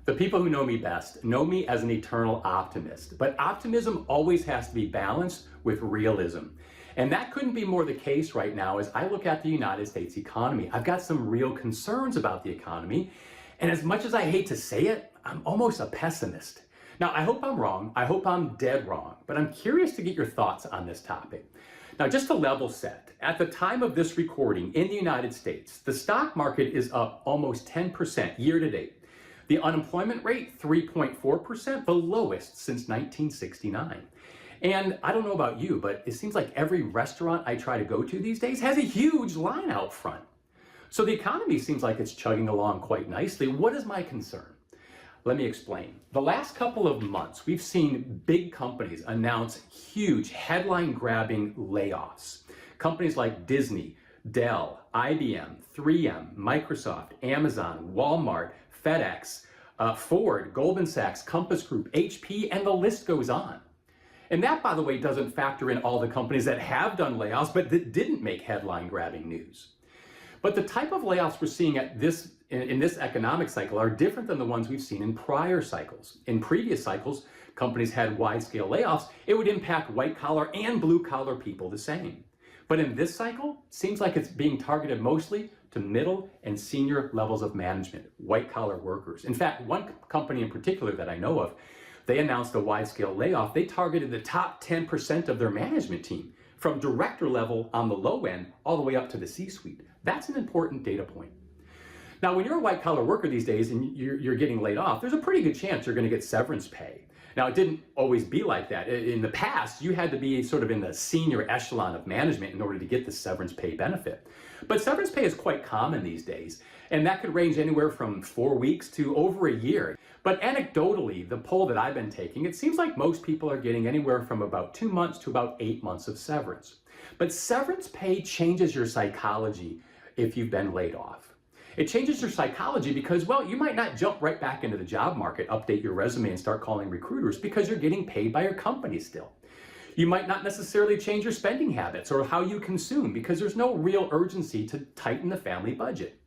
The people who know me best know me as an eternal optimist, but optimism always has to be balanced with realism. And that couldn't be more the case right now as I look at the United States economy. I've got some real concerns about the economy, and as much as I hate to say it, I'm almost a pessimist. Now, I hope I'm wrong. I hope I'm dead wrong, but I'm curious to get your thoughts on this topic. Now, just to level set, at the time of this recording in the United States, the stock market is up almost 10% year to date. The unemployment rate, 3.4%, the lowest since 1969. And I don't know about you, but it seems like every restaurant I try to go to these days has a huge line out front. So the economy seems like it's chugging along quite nicely. What is my concern? Let me explain. The last couple of months, we've seen big companies announce huge headline-grabbing layoffs. Companies like Disney, Dell, IBM, 3M, Microsoft, Amazon, Walmart, FedEx, Ford, Goldman Sachs, Compass Group, HP, and the list goes on. And that, by the way, doesn't factor in all the companies that have done layoffs, but that didn't make headline-grabbing news. But the type of layoffs we're seeing in this economic cycle are different than the ones we've seen in prior cycles. In previous cycles, companies had wide-scale layoffs. It would impact white-collar and blue-collar people the same. But in this cycle, it seems like it's being targeted mostly to middle and senior levels of management, white-collar workers. In fact, one company in particular that I know of, they announced a wide-scale layoff. They targeted the top 10% of their management team, from director level on the low end all the way up to the C-suite. That's an important data point. Now, when you're a white-collar worker these days and you're getting laid off, there's a pretty good chance you're going to get severance pay. Now, it didn't always be like that. In the past, you had to be sort of in the senior echelon of management in order to get the severance pay benefit. But severance pay is quite common these days, and that could range anywhere from 4 weeks to over a year. But anecdotally, the poll that I've been taking, it seems like most people are getting anywhere from about 2 months to about 8 months of severance. But severance pay changes your psychology if you've been laid off. It changes your psychology because, well, you might not jump right back into the job market, update your resume, and start calling recruiters because you're getting paid by your company still. You might not necessarily change your spending habits or how you consume because there's no real urgency to tighten the family budget.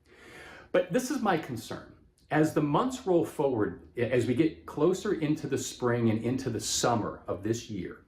But this is my concern. As the months roll forward, as we get closer into the spring and into the summer of this year,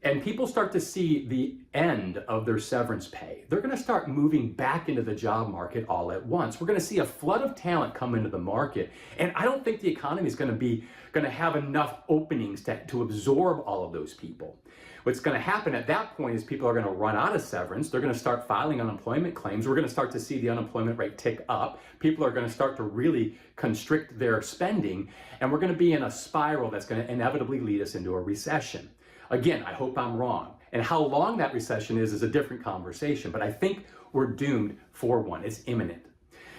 and people start to see the end of their severance pay, they're going to start moving back into the job market all at once. We're going to see a flood of talent come into the market, and I don't think the economy is going to have enough openings to absorb all of those people. What's going to happen at that point is people are going to run out of severance. They're going to start filing unemployment claims. We're going to start to see the unemployment rate tick up. People are going to start to really constrict their spending, and we're going to be in a spiral that's going to inevitably lead us into a recession. Again, I hope I'm wrong. And how long that recession is a different conversation, but I think we're doomed for one. It's imminent.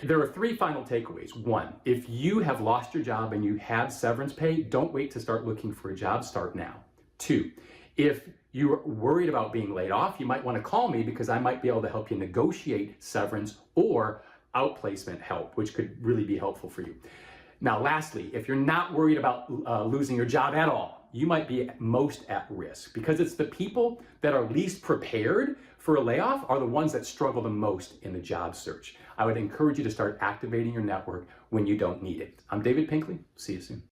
There are 3 final takeaways. 1, if you have lost your job and you have severance pay, don't wait to start looking for a job, start now. 2, if you're worried about being laid off, you might want to call me because I might be able to help you negotiate severance or outplacement help, which could really be helpful for you. Now, lastly, if you're not worried about losing your job at all, you might be most at risk because it's the people that are least prepared for a layoff are the ones that struggle the most in the job search. I would encourage you to start activating your network when you don't need it. I'm David Pinkley. See you soon.